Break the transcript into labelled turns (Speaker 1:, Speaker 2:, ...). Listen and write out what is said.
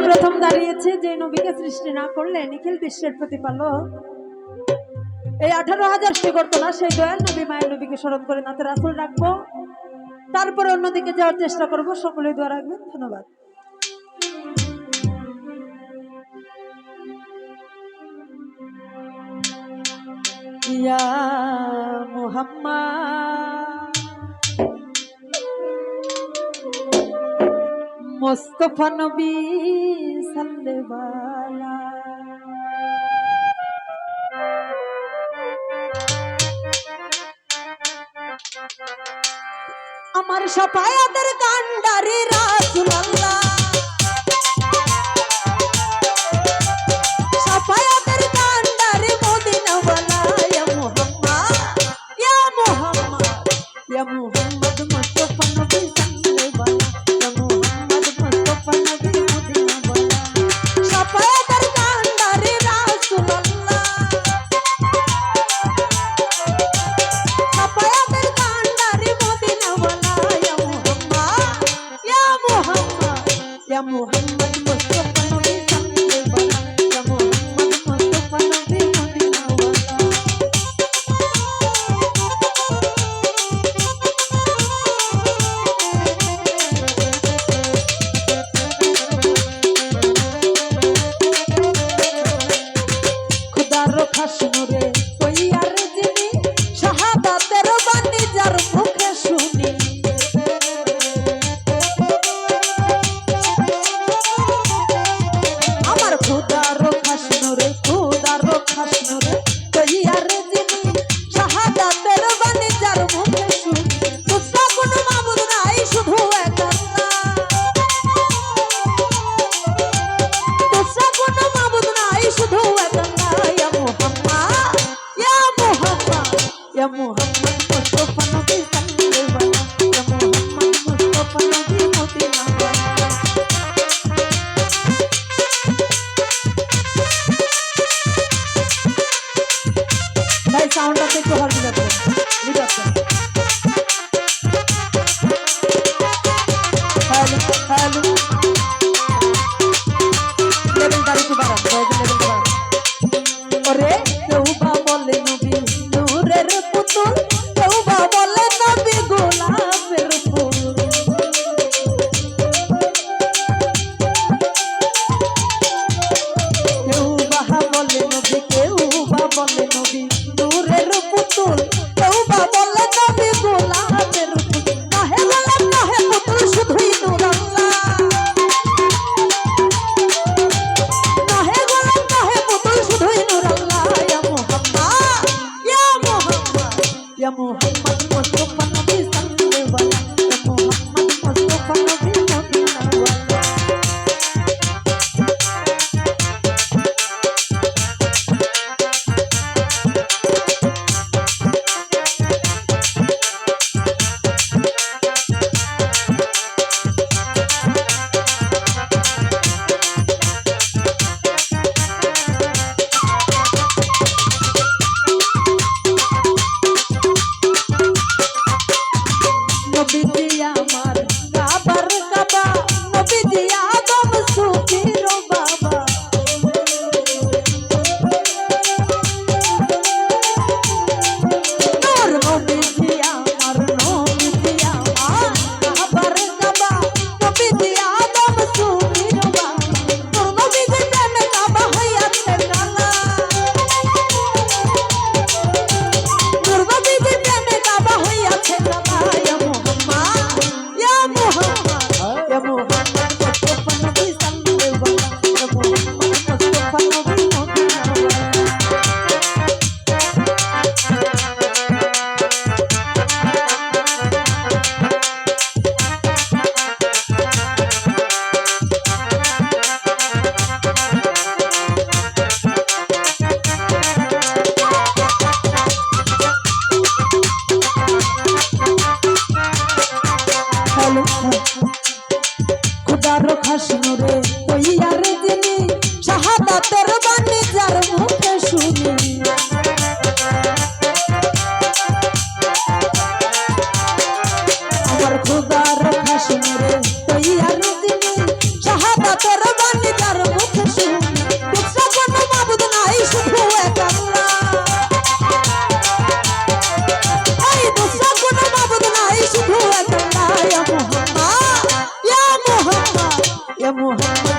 Speaker 1: প্রথম দাঁড়িয়েছে যে নবীকে সৃষ্টি না করলে নিখিল বিশ্বের প্রতিপালক এই 18,000 সৃষ্টি করতো না, সেই দয়াল নবী মায়ের নবীকে স্মরণ করে নাতে রাসূল রাখবো, তারপরে অন্যদিকে যাওয়ার চেষ্টা করবো। সকলেই দোয়া রাখবেন। ধন্যবাদ। ইয়া মুহাম্মদ মুস্তাফা নবী সাল্লেবালা, আমার শাফায়াতের কান্ডারি রাসূলুল্লাহ, শাফায়াতের কান্ডারি মদিনাওয়ালা, ইয়া মুহাম্মদ ইয়া মুহাম্মদ ইয়া মুহাম্মদ মুস্তাফা নবী সাল্লেবালা, ইয়া মুহাম্মদ মুস্তাফা নবী মদিনাওয়ালা, শাফায়াতের কান্ডারি রাসূলুল্লাহ, শাফায়াতের কান্ডারি মদিনাওয়ালা, ইয়া মুহাম্মদ ইয়া মুহাম্মদ ইয়া মুহাম্মদ মুস্তাফা নবী সাল্লেবালা, ইয়া মুহাম্মদ মুস্তাফা নবী মদিনাওয়ালা। খুদার খাস নূরে তৈয়ার যিনি, শাহাদাতের বাণী যার মুখে শুনি, মোহাম্মদ